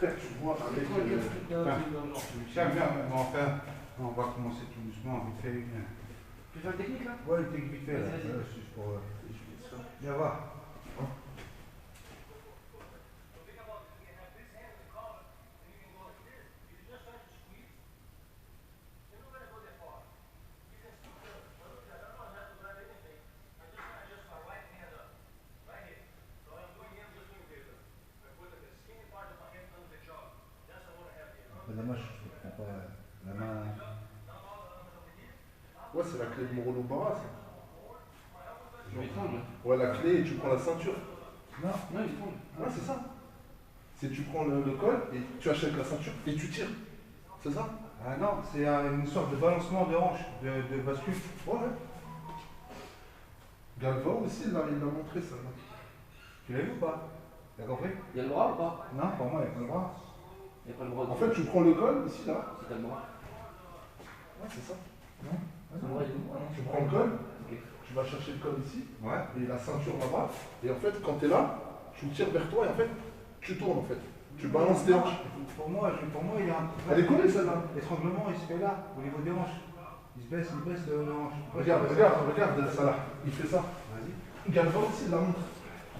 Frère, tu vois, avec Tiens, viens, on va commencer tout doucement, vite fait. Tu fais une technique là? Ouais, une technique vite fait. Vas-y, vas-y. Juste pour. Viens voir. La main, je comprends pas. La main. Ouais, c'est la clé de Moro Barra, ça. Je vais étrangle. Ouais, la clé et tu prends la ceinture. Non. Non, il étrangle. Ouais, c'est ça. C'est tu prends le col et tu achètes la ceinture et tu tires. C'est ça? Ah non, c'est une sorte de balancement de hanche, de bascule. Ouais, ouais. Galvao aussi, il l'a montré ça. Tu l'as vu ou pas? T'as compris? Il y a le bras ou pas? Non, pour moi, il n'y a pas le bras. Il n'y a pas le bras. En fait, tu prends le col ici, là. Si t'as le bras. Ouais, c'est ça. Non? Le bras, il est où? Ah non, Tu prends le col, Ok. tu vas chercher le col ici, Ouais. et la ceinture là-bas. Et en fait, quand tu es là, tu tires vers toi et en fait, tu tournes en fait. Tu balances tes hanches. Pour moi, il y a un. Elle est collée celle-là. L'étranglement, il se fait là, au niveau des hanches. Il baisse le hanche. Regarde, ça là. Il fait ça. Vas-y. Galvao aussi, il la montre.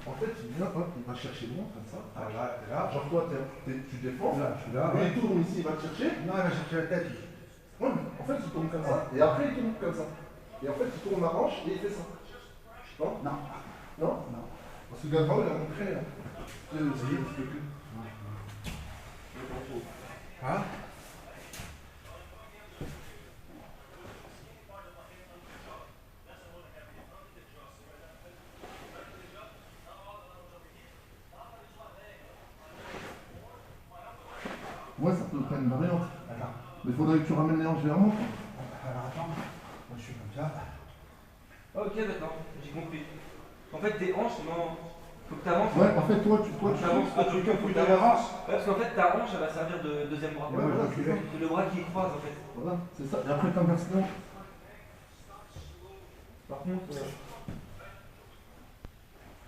En fait, il vient, hop, il va chercher loin comme ça. Ah, là, t'es là. Genre toi, tu défends. Là, je suis là. Il tourne ici, il va te chercher. Non, il va chercher la tête. Ouais, mais en fait, il tourne comme ça. Et après, il tourne comme ça. Et en fait, il tourne la hanche et il fait ça. Non? Non. Non? Non. Parce que Galvao, il a montré. Hein? Ouais, ça peut faire une variante. Attends. Mais il faudrait que tu ramènes les hanches vers moi. Alors attends. Moi, je suis comme ça. Ok, d'accord, j'ai compris. En fait, tes hanches, non. Faut que t'avances. Ouais, en fait, toi, tu T'avances, toi, tu faut que t'avances. Ouais, parce qu'en fait, ta hanche, elle va servir de deuxième bras. Ouais, voilà, c'est ça. C'est le bras qui croise en fait. Voilà, c'est ça. Et après, t'inverses les hanches. Par contre.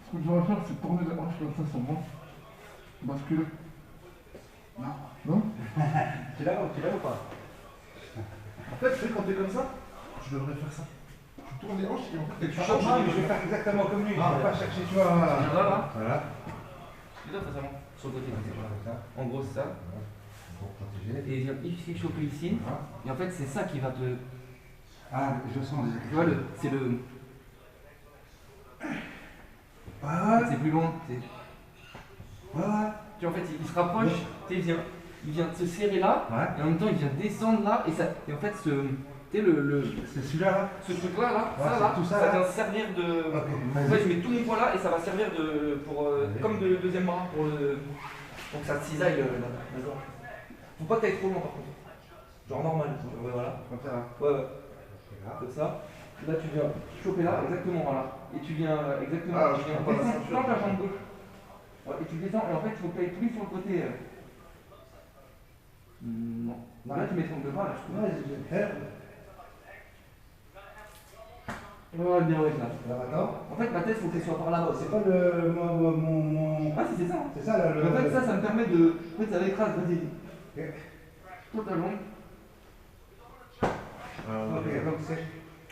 Ce que tu vas faire, c'est tourner les hanches comme ça sur moi. Basculer. Non. Non? Tu l'as ou pas? En fait, tu sais, quand t'es comme ça, tu devrais faire ça. Tu tournes les hanches et en fait, Tu changes, Non, mais je vais faire exactement comme lui. Je vais pas chercher, tu vois. Là, là. Voilà. Là, face avant. Sur le côté. Comme ça. En gros, c'est ça. Pour protéger. Et il vient ici choper ici. Et en fait, c'est ça qui va te. Ah, je sens les. Tu vois, c'est le. Ouais. C'est plus long. Ouais. Tu vois, en fait, il se rapproche. Tu sais, il vient se serrer là. Ouais. Et en même temps, il vient descendre là. Et en fait, tu sais, C'est celui-là là. ce truc-là, là, Ouais, ça, c'est là, tout ça, ça là. vient servir de. Ok, En fait, vas-y. je mets tout mon poids là et ça va servir comme de deuxième bras pour que ça cisaille la gorge. Faut pas que t'ailles trop loin par contre. Genre normal. Ouais, voilà. Comme ça. Là. Ouais, ouais. Là. Comme ça. Là, tu viens choper là, exactement, voilà. Et tu viens exactement. Ah, tu je viens prends pas la descendre ceinture. dans ta jambe gauche. Ouais, et tu descends, et en fait, il faut que tu ailles plus sur le côté. Non. Non. Là, tu mets ton deux bras là, je trouve. Ouais, je vais faire. Ouais, bien, ouais, là. Alors attends. En fait, ma tête, faut qu'elle soit par là-bas. C'est pas le. Mon. Ah, si, c'est ça. Hein. C'est ça là le. En fait, ça me permet de. En fait, ça l'écrase, vas-y. Ok. Totalement. Ok, donc c'est.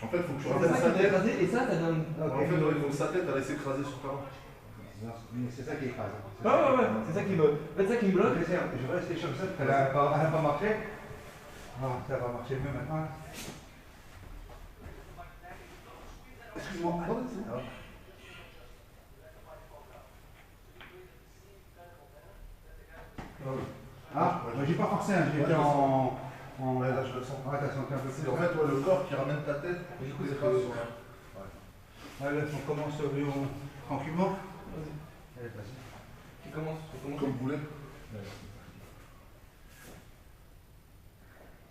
En fait, il faut que tu C'est ramènes ça sa qui va tête. écraser, et ça donne. En fait, il faut que sa tête, elle s'écraser sur ta hanche. Non, mais c'est ça qui écrase. Ouais, c'est ça qui me. En fait, ça qui me bloque. Je vais rester comme ça, elle a pas marché. Ah, ça va marcher mieux maintenant. Excuse-moi. Ah, moi j'ai pas forcé, hein, j'ai été en. Ouais, là, je le sens. Ouais, t'as senti un peu plus. C'est en fait, ouais, le corps qui ramène ta tête. Du coup, c'est c'est pas que- sur. Ouais, là, on commence tranquillement. Allez, vas-y. Tu commences. Comme vous voulez.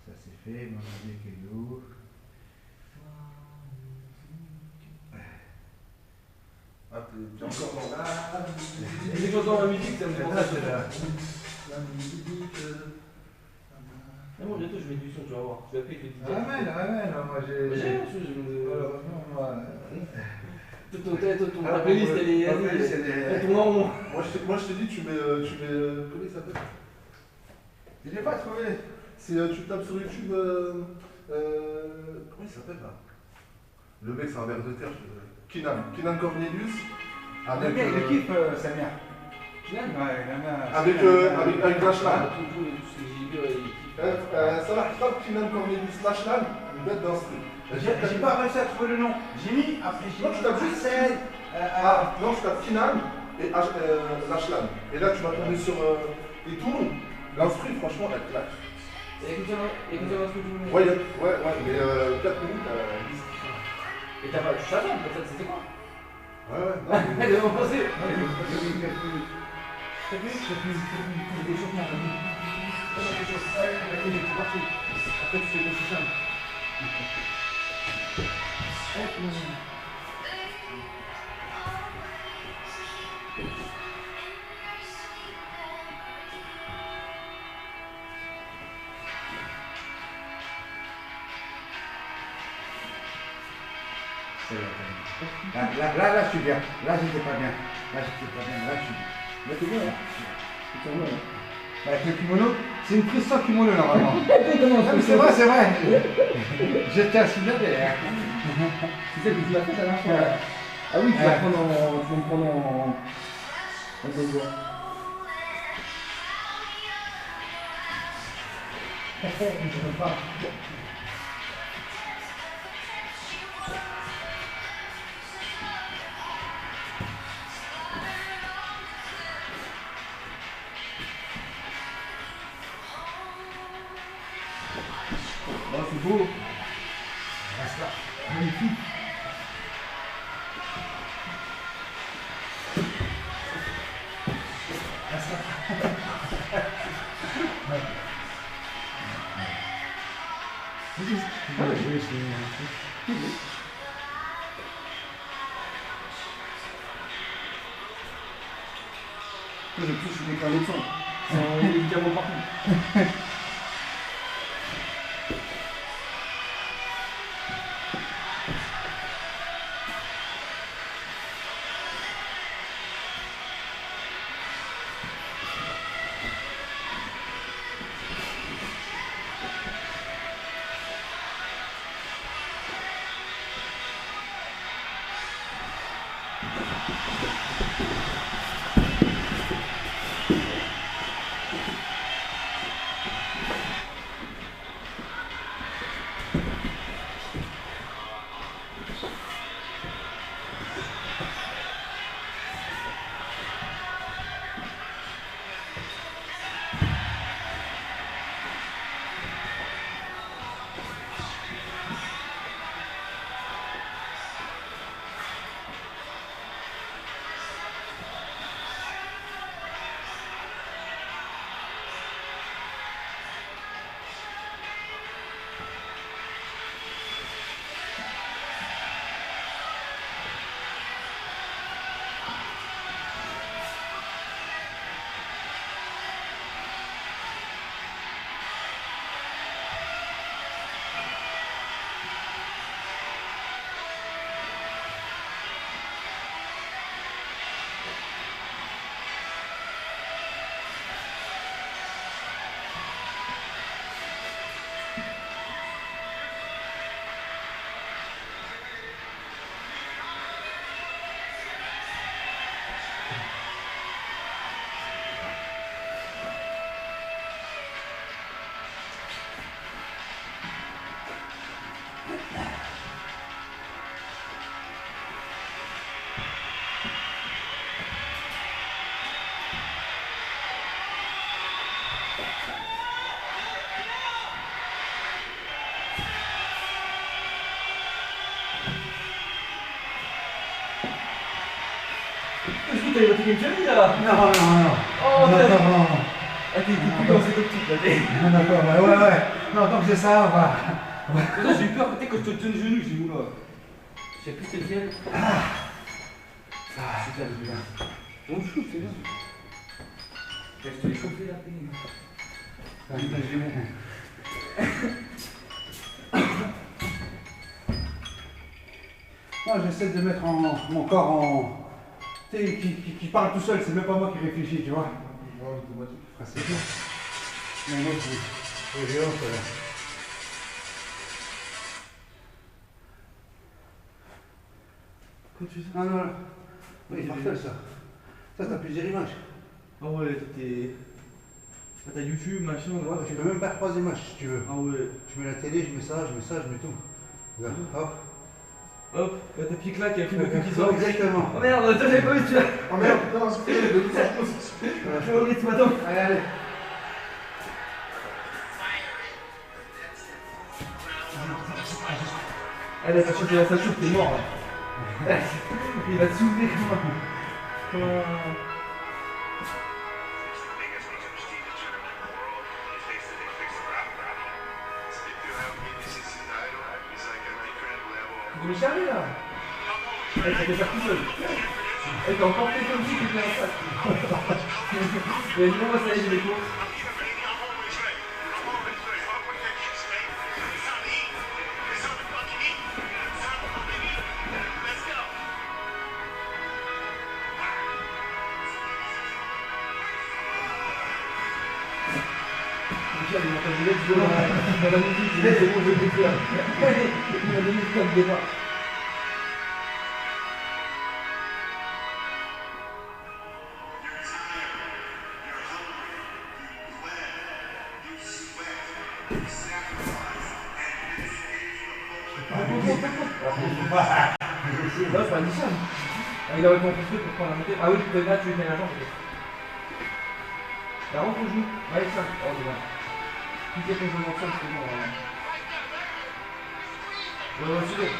Ça c'est fait, mon avis qui est lourd. Ah, t'es encore dans la. Et dès que j'entends la musique, ça me fait penser à ça. La musique. Mais moi, bientôt, je mets du son, tu vas voir. Je vais appeler le DJ. Ramène, moi j'ai. Mais j'ai reçu, Malheureusement, moi. Ta playlist, elle est. Ma playlist, elle est- Elle tourne en rond. Moi, je te dis, tu mets. Comment il s'appelle? Je l'ai pas trouvé. Tu tapes sur YouTube. Comment il s'appelle là? Le mec, c'est un ver de terre. Kinan Cornelius. Le gars, il kiffe Samir. Kinan? Ouais, il aime bien. Avec Lachlan. Ça Salah tape Kinan Cornelius Lachlan, une bête d'instru. J'ai pas réussi à trouver le nom. J'ai mis, après j'ai Non, tu tapes juste Marcel. non, je tape Kinan et Lachlan. Et là, tu vas tomber sur. Il tourne. L'instru, franchement, elle claque. Écoute-moi ce que tu veux. Ouais, mais 4 minutes, Et t'as pas. Tu savais, c'était quoi? ouais. Elle est reposée. Là, je suis bien. Là, j'étais pas bien. Là, je suis bien. Là, t'es bien, hein. C'est bon, hein. Avec le kimono, c'est une prise sans kimono, normalement. Non, mais c'est vrai. J'étais assis là derrière. C'est celle que tu l'as fait la dernière fois. Ah oui, tu vas prendre en. Je peux pas. Oh, c'est beau. Reste là. Magnifique. Reste là. Je touche des carnets de sang. Sans médicaments partout. Est-ce que t'as évoqué une cheville là? Non. Oh, Non. Ah, t'es plus dans cette optique là. Non, d'accord, ouais. Non, donc c'est ça, on va. J'ai eu peur peut-être que je te tienne le genou, j'ai dit oula. Je sais plus c'était lequel. Super, c'est bien. On me chauffe, c'est bien. Je te l'ai chauffé là, Non, j'essaie de mettre mon corps en. Tu sais, qui parle tout seul, c'est même pas moi qui réfléchis, tu vois. Ouais, automatique. C'est tout. Non, non, je vais rentrer là. Quand tu fais ça? Ah non, là. Oui, parfait ça. Ça, t'as plusieurs images. Ah ouais, t'as YouTube, machin. Ouais, je peux même faire 3 images si tu veux. Ah ouais. Je mets la télé, je mets ça, je mets tout. Regarde, hop. Hop, t'as pied claque, il y a un film de cookies sort. Exactement. Oh merde, j'avais pas vu celui-là. Oh merde, non, c'est fait, de toute façon. Je suis au rythme, attends. Allez, allez. Allez, t'as chopé la salle, t'es mort là. Il va te soulever comme un... Vous me chargez là. Elle s'est fait faire tout seul. Elle t'a encore fait comme si tu étais un sac. Mais non, moi ça y est, j'ai les courses. Il m'a dit let's go dans la musique, il c'est bon, je vais le faire. Il m'a donné le temps de départ. Non, c'est pas un Nissan. Il aurait compris pour prendre la montée. Ah oui, là tu étais l'agent peut-être. Là, on joue. Ouais, ça. Oh, dommage. Cliquez pour jouer ensemble, c'est bon. Ouais, c'est bon.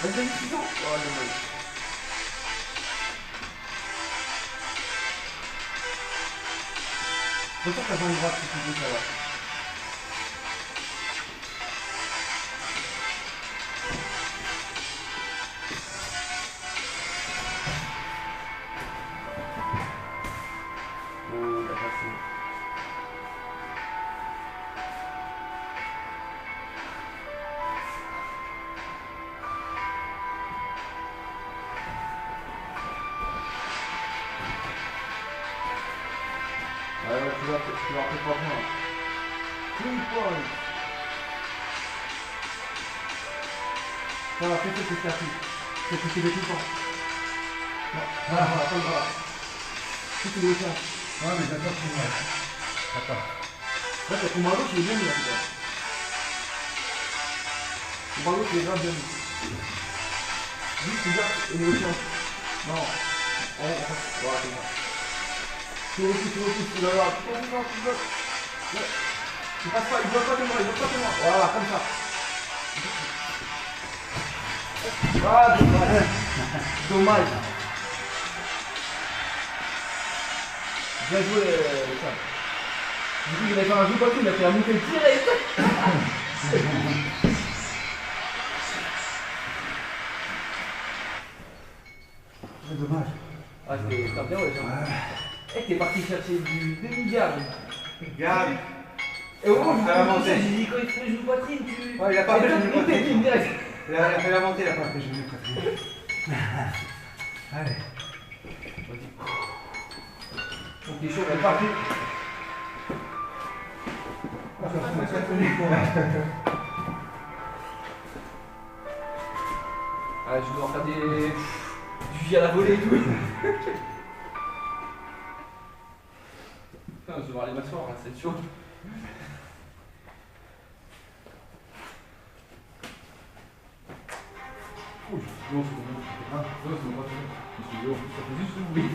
Vas-y, 6 ans. Oh, dommage. Faut ça, t'as pas une droite si tu veux, ça va. Oh, il a passé. Ouais, tu vas après 3 points. 3 points. Non, fais ce que tu as fait. C'est ce que tu veux tout le temps. Non, voilà, voilà, comme voilà. Tout ce que tu veux faire. Ouais, mais j'attends pour moi. Attends. Là, ton bras gauche, il est bien mis, là, putain. Ton bras gauche, il est grave bien mis. Juste, tu gardes et négocier. Non. Voilà, c'est ça. Tu repousses, là, là. Tu passes pas, il bloque pas tes bras, Voilà, comme ça. Ah, dommage. Dommage. Bien joué, ça. Du coup, il avait fait un jeu pas tout, il a fait la montée direct. C'est dommage. Ah, t'as bien, ouais, Eh, t'es parti chercher du demi-garde. Garde. Et au moment où fait la montée. j'ai dit, quand il fait une poitrine, tu... Ouais, il a pas fait une poitrine direct. Il a fait la montée, il a pas fait une poitrine. Allez. Donc t'es chaud, elle est partie. Ah, je dois faire du vie à la volée et tout. Putain, je vais devoir aller m'asseoir là, c'est chaud. Oh, non, c'est bon. Ah, c'est bon, c'est bon. Ça fait juste le bruit.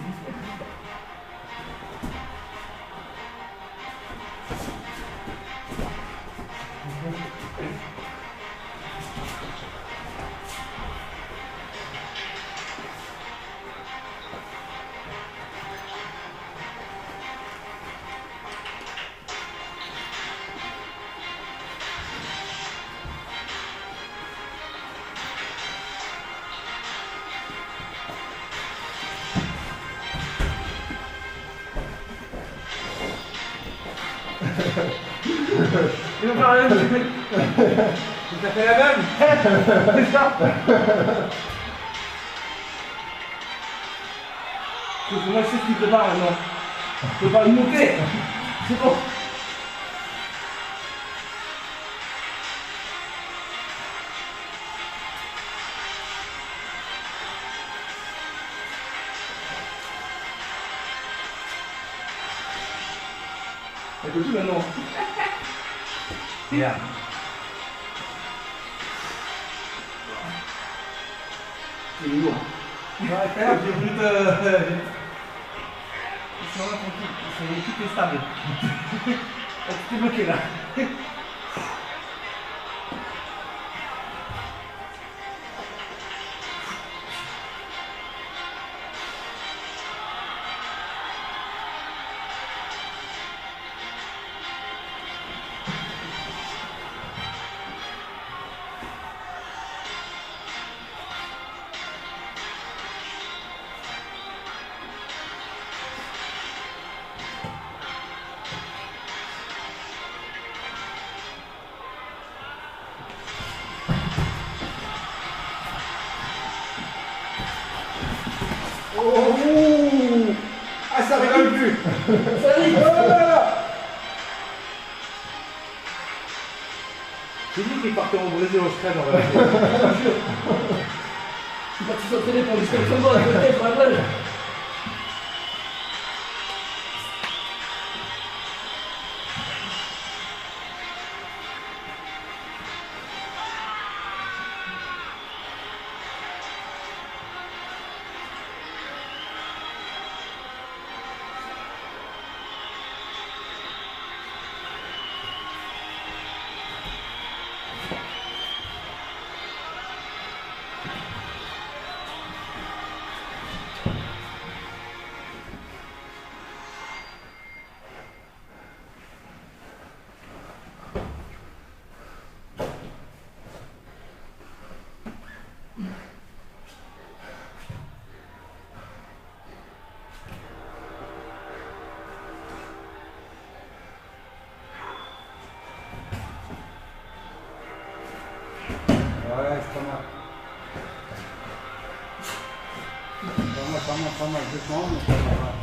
Ils vont faire la même. T'as fait la même. C'est ça. Moi je sais ce qu'il prépare maintenant. Je peux pas le monter. C'est bon. Elle peut tout maintenant. Regarde. C'est lourd. Ouais, tout à l'heure, j'ai voulu te... Ils sont là tranquilles, tout est stable. Tout est bloqué là. Oh, ah, ça rigole plus. Ça rigole. C'est lui qui est parti au Brésil au scred, on va dire. Je suis parti s'entraîner pour jusqu'à Luxembourg à côté sur la plage. Ouais, c'est pas mal. Pas mal, doucement, mais c'est pas mal.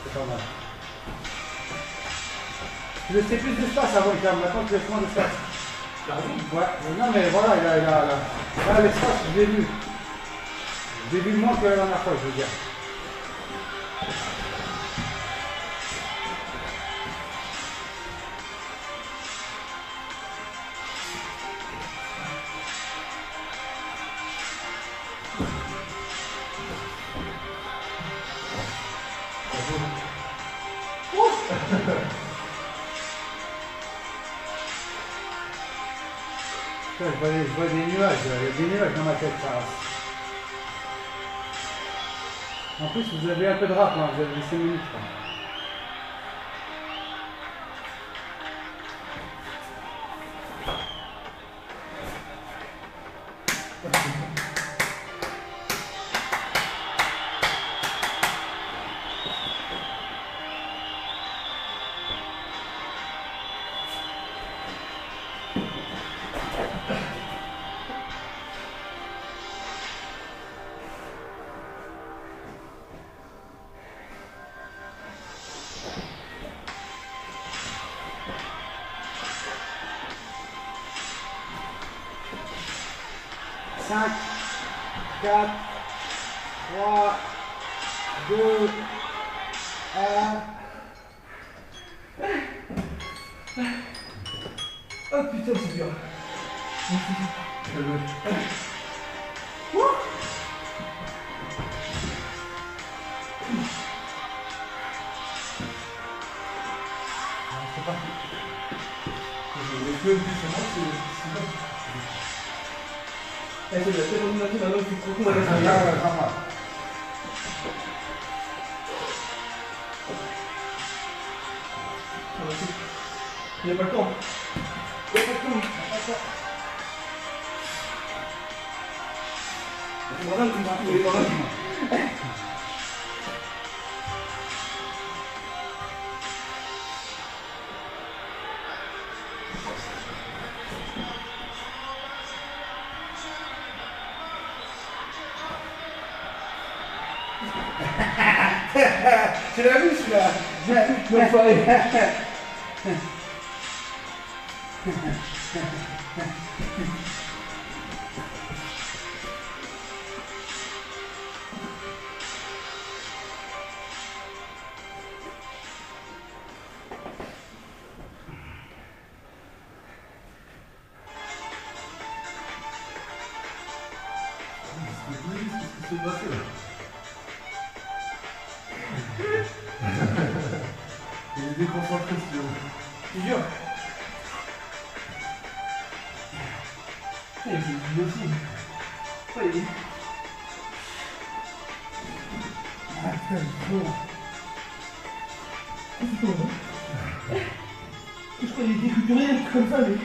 C'est pas mal. Tu laissais plus d'espace avant le câble, maintenant tu laisses moins d'espace. Tu as raison. Ouais, mais non mais voilà, là, l'espace, je l'ai vu. Je l'ai vu moins que la dernière fois, je veux dire. Putain, je vois des nuages, il y a des nuages dans ma tête, ça. En plus, vous avez un peu de rap, hein, vous avez 5 minutes. Quoi. Cinq, 4, 3, 2, 1. Oh putain, c'est dur. C'est parti. Le feu, c'est moi, c'est bon. C'est la tellement de maintenant que tu te retrouves avec un gars. Il n'y a pas le temps. Il n'y a pas le temps. C'est vraiment que tu es dans la vie. Tu l'as vu celui-là? L'enfoiré. Qu'est-ce qui s'est passé là? Il est déconcentré ce Léo. Je te jure. Il est aussi. Oh, il est... Ah putain, bon. C'est quoi, hein? Je crois qu'il est déculturé, comme ça, mais...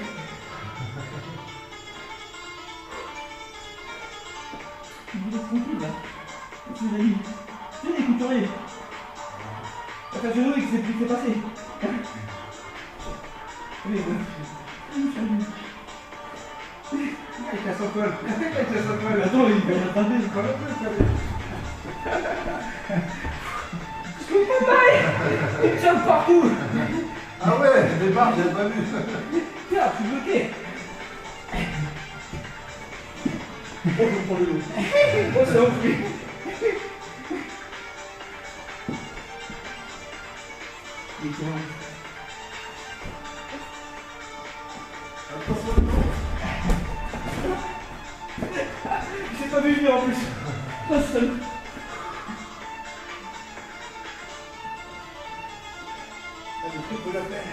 Il me laisse tranquille, là. C'est une amie. C'est déculturé. Enfin, je vois que c'est plus passé. Mais Avec la sopole. Avec la sopole. attends, il va y attraper, c'est pas mal. Je comprends pas, il tient partout. Ah ouais, je débarque, j'ai pas vu. Tiens, je suis bloqué. Oh, je prends le dos. Oh, c'est enfui. Il est comment? J'ai pas vu venir en plus. Oh, seul. Le truc de la peine.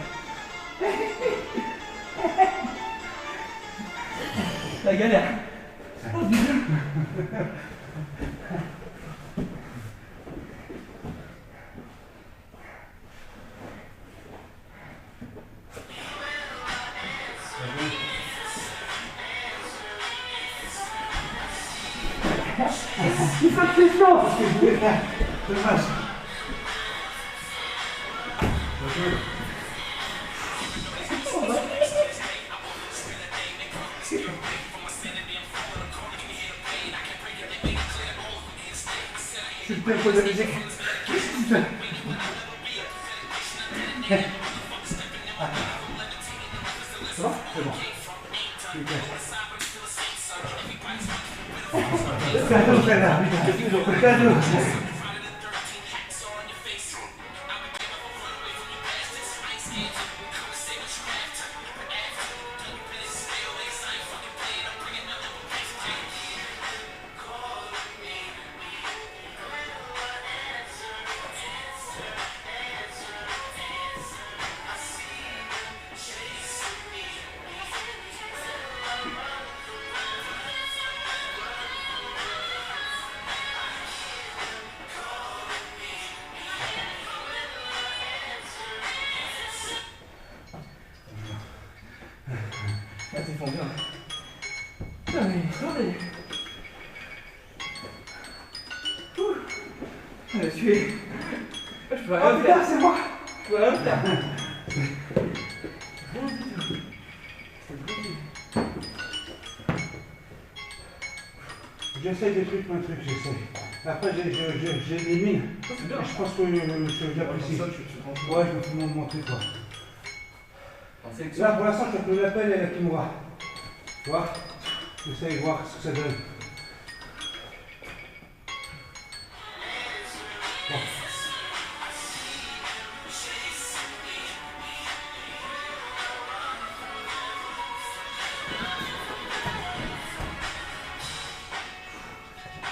La galère. Oh putain. Il faut que tu chantes. Ce que je voulais faire. Dommage. C'est le tempo de la musique. Ça va? C'est bon. Cadeau, celle-là. Cadeau. Ah, t'es fondé, hein. Putain, mais attendez. Ouh. Je suis... Je peux rien faire. C'est moi. Je peux rien faire. J'essaye des trucs, un truc, j'essaye. Après, j'élimine. C'est bien. Je pense que j'apprécie. Ouais, je me fais mon truc, quoi. En sélection. Là, pour l'instant, je te peux l'appel et la Kimura. Tu vois? J'essaye de voir ce que ça donne. Bon.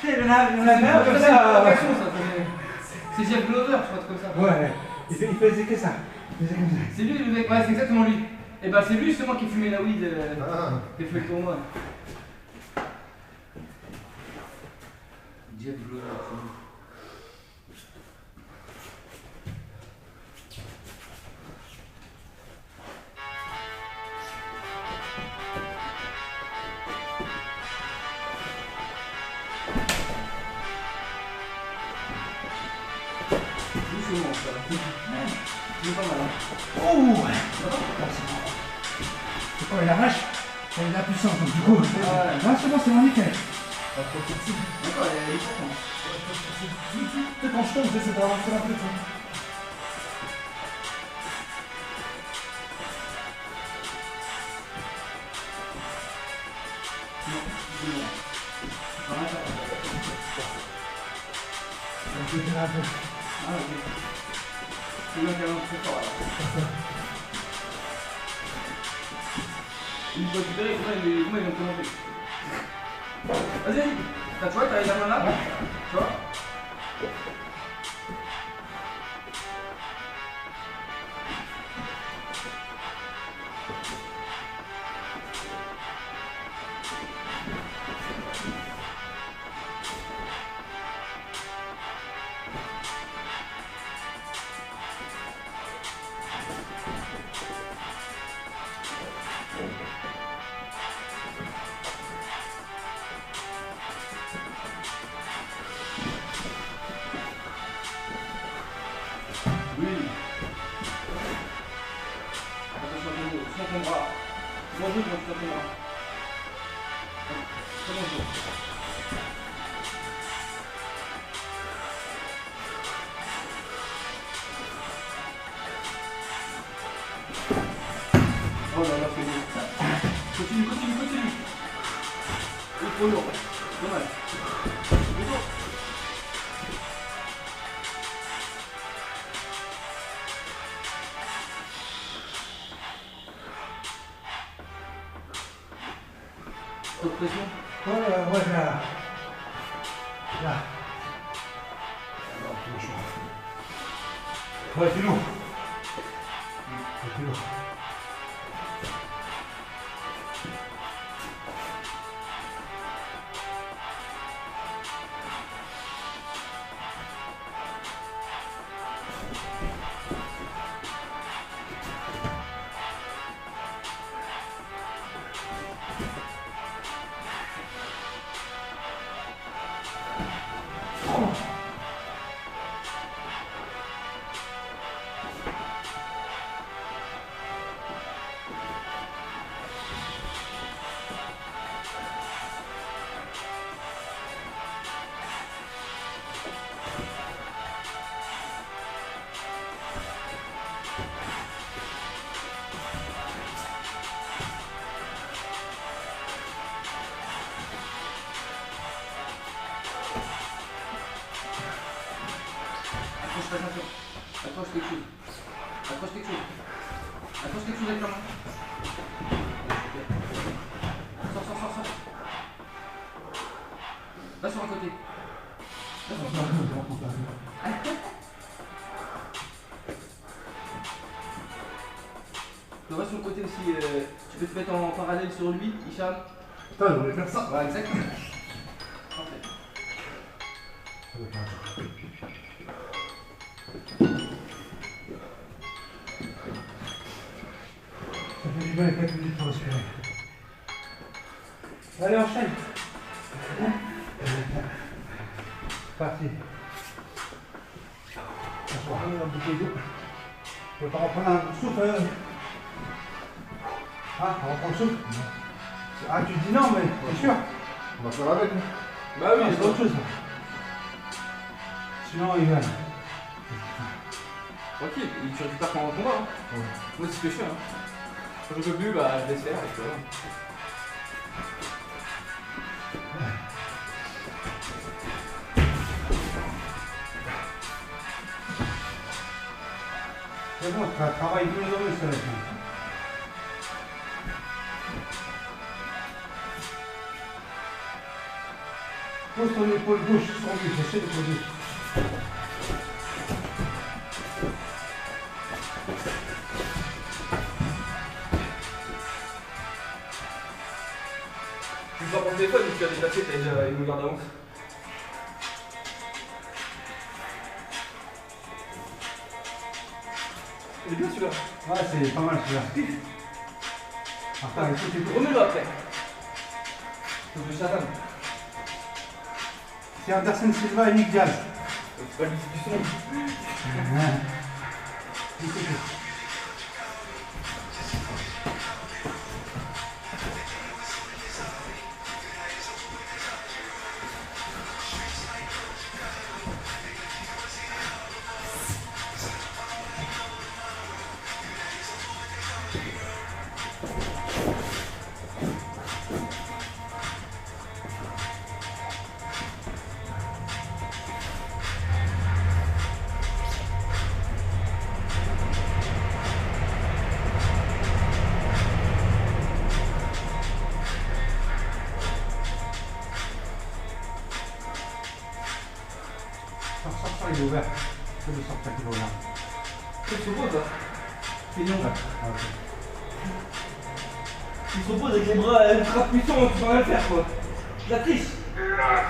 Tu sais, on a comme ça. C'est Jeff Glover, je crois, comme ça. Ouais, il faisait que ça. Il faisait comme ça. C'est lui le mec, ouais, c'est exactement lui. Et bah c'est lui justement qui fumait la weed, Ah. qui fait le tournoi. Jeff Glover, c'est lui. Doucement, ça va. C'est pas mal, hein. Oh! Ça va? C'est pas il arrache, il a de la puissance, donc du coup. Ouais. Non, c'est bon, c'est bon, nickel. Pas trop petit. D'accord, elle est importante. Tu sais, quand je tombe, j'essaie d'avancer un peu. Je vais faire un peu. Ah, ok. C'est bien qu'elle avance très fort alors. Une fois récupéré, comment ils vont te monter? Vas-y, tu vois, t'as les mains là? Tu vois? Oui. Attention à ton dos, sur ton bras. Mon dos, sur ton bras. Sur mon dos. Oh là là, c'est beau. Continue, continue, continue. Il est trop lourd. Dommage. Plutôt. Trop de pression? Ouais, là. Là. Alors, c'est chaud. Ouais, c'est lourd. C'est lourd. Attention. Accroche quelque chose. Accroche quelque chose. Accroche quelque chose avec la main. Sors. Va sur un côté. Va sur un côté. Va sur le côté aussi. Tu peux te mettre en parallèle sur lui, Hicham. Putain, je voulais faire ça. Ouais, exactement. Parfait. Ça fait du bien les 4 minutes pour respirer. Allez, enchaîne. Parti. On va prendre un bouteille d'eau. Je vais pas reprendre un souffle. Ah, on reprend le souffle. Ah, tu dis non, mais c'est sûr. On va faire avec. Bah oui, C'est autre chose. Sinon, il gagne. tranquille, tu récupères pendant le combat. Hein. Ouais. Moi, c'est ce que je fais. Hein. Quand je peux plus, bah, je laisse faire et puis voilà. C'est bon, ça travaille douloureusement, ça va être. Pose ton épaule gauche sur lui, j'essaie de poser. Tu me sors ton téléphone et tu as déplacé, t'as déjà une longueur d'avance. Il est bien celui-là. Ouais, c'est pas mal celui-là. Attends, écoute. Remets-le après. Faut que je t'attende. C'est Anderson Silva et Nick Diaz. C'est pas le du son. ouvert. Que de sortir qu'il est ouvert. Il se repose là. C'est non. Ah, ok. Il se repose avec les bras ultra puissants, tu peux rien faire quoi. La triche. Ah,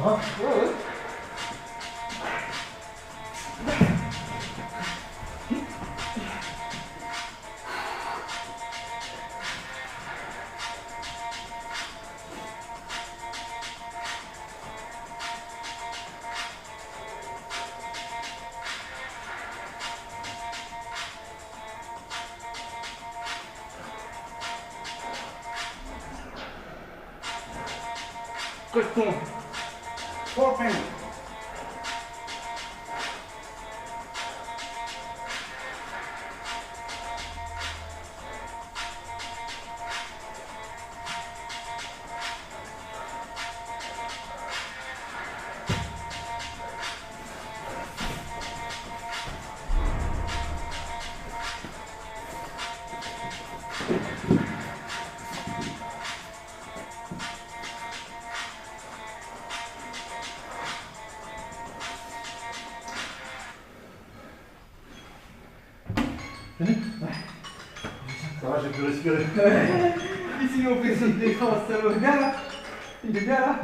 Ouais, ouais. Coton. trop peine. Ça va, j'ai pu respirer. Ici, on fait cette défense, ça va bien là. Il est bien là.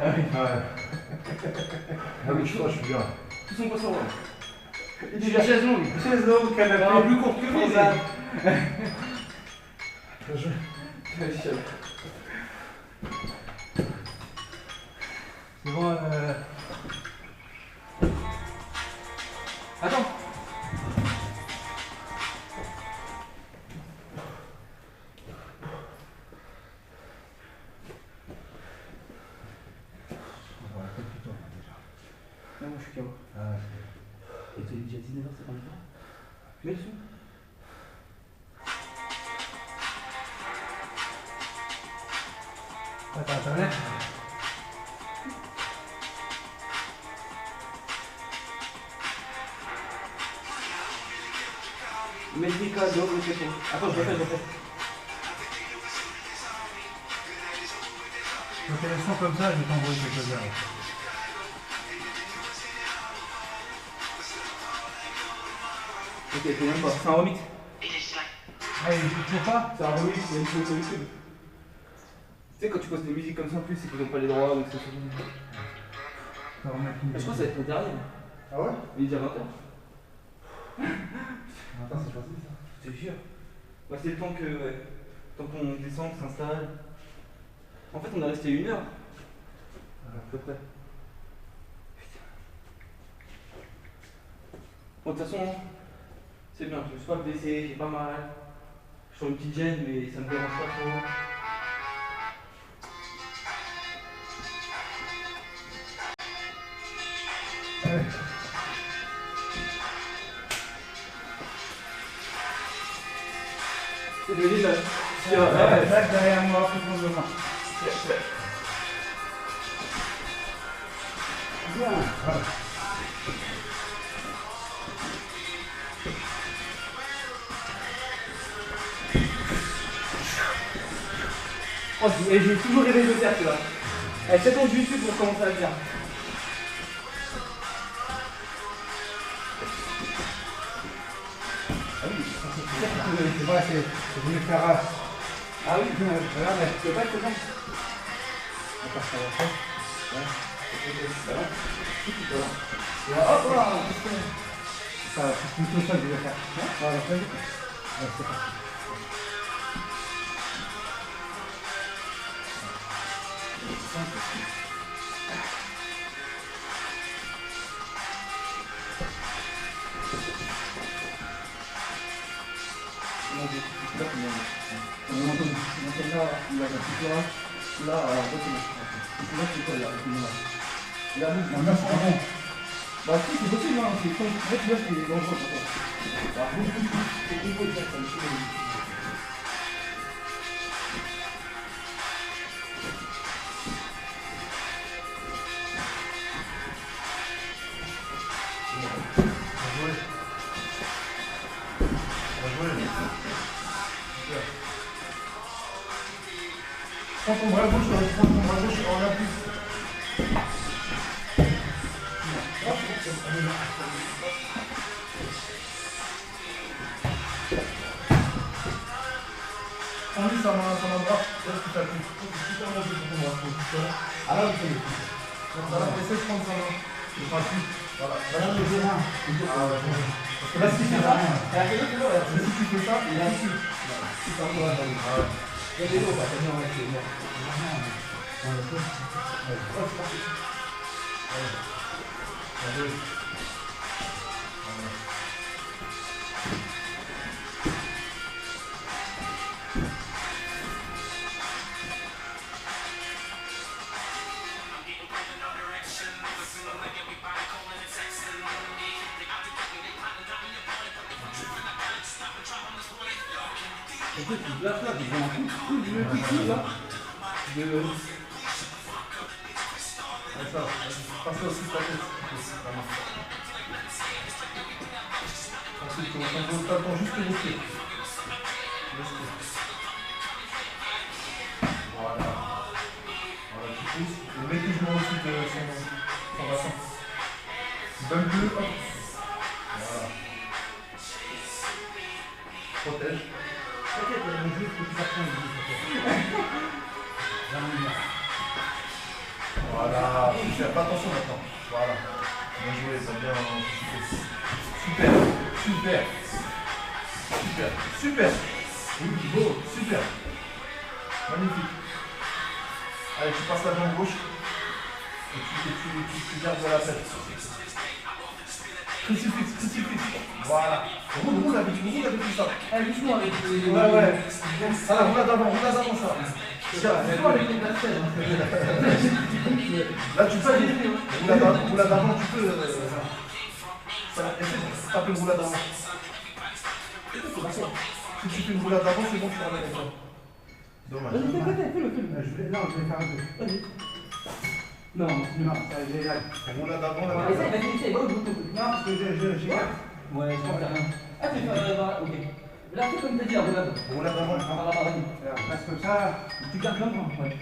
Ah oui, je suis bien. Tous sont pas sur moi. Il est Chaise chaise longue. Chaise longue, canapé. Ah, plus court que lui. C'est bon, Attends. Non, moi je suis KO. Et tu es déjà 19h, c'est pas le temps. Mets le son. Attends, internet. Mets des cadeaux, ok. Attends, je refais. Quand elle est son comme ça, je vais t'envoyer quelque chose. Ok, c'est même pas. C'est un remix. Ah, il ne faut pas. C'est un remix, il y a une chose sur YouTube. Tu sais, quand tu postes des musiques comme ça en plus, c'est qu'ils n'ont pas les droits ou que c'est sur YouTube. Ça va remettre une Je crois que ça va être le dernier. Ah ouais? Il est déjà 20h. Attends, c'est facile ça. Je te jure. Bah, c'est le temps que. Ouais, tant qu'on descend, qu'on s'installe. En fait, on est resté 1 heure. À peu près. Putain. Bon, de toute façon, c'est bien. Je me suis pas blessé, j'ai pas mal. Je sens une petite gêne, mais ça me dérange pas trop. C'est devenu là. Reste derrière moi, profondément. Bien. Oh, j'ai toujours rêvé de le faire, tu vois. 7 ans de YouTube pour commencer à le faire. Ah oui, c'est vrai, c'est venu faire. Ah oui, Regarde, tu peux pas être content. attends, ça va faire. Hop là. Ça, c'est plutôt ça que je vais faire. Ça va faire. Ouais, c'est parti. Bah si, c'est possible, hein. C'est comme tu vois, c'est dangereux. Prends ton bras gauche, prends ton bras gauche, on appuie. Prends-lui sa main droite, est-ce que tu appuies? Super bien pour ton bras. Ah là, vous savez. Voilà, essaie de prendre sa main. Je t'appuie. Voilà. Voilà le terrain. Parce que là, si tu fais ça, si tu fais ça, il est dessus. Super bien. Il y a des lots, t'as bien arrêté. Là, ils ont un coup de là. Ça, passe aussi ta tête. Ensuite, on t'attend juste les pieds. Voilà. Voilà, tu pousses. Et mets toujours au-dessus de son bassin. Donne plus, hop. Voilà. Protège. T'inquiète, mon jeu, il faut que ça prenne. Voilà, super, pas attention maintenant. Voilà. Bien joué, ça bien. Super, super. Super, super. Oui, beau, super. Magnifique. Allez, tu passes la jambe gauche. Et tu gardes la tête. Crucifix, crucifix. Voilà. Roule avec tout ça. Ah, doucement avec les. Ouais. Ah, roule d'avant ça. Là, tu peux aller. Roulade d'avant, tu peux. Essaie de taper une roulade d'avant. Si tu fais une roulade d'avant, c'est bon, tu vas avec ça. Dommage. Non, je vais faire un peu. Non, ça j'ai là. Roulade d'avant, là. Essaye, Non, parce que j'ai. Ouais, ça va rien. Ah, tu fais ok. Là, fais comme t'as dit, regarde. Roulade d'avant, Vas-y. Parce que ça. Tu gardes l'homme, ouais.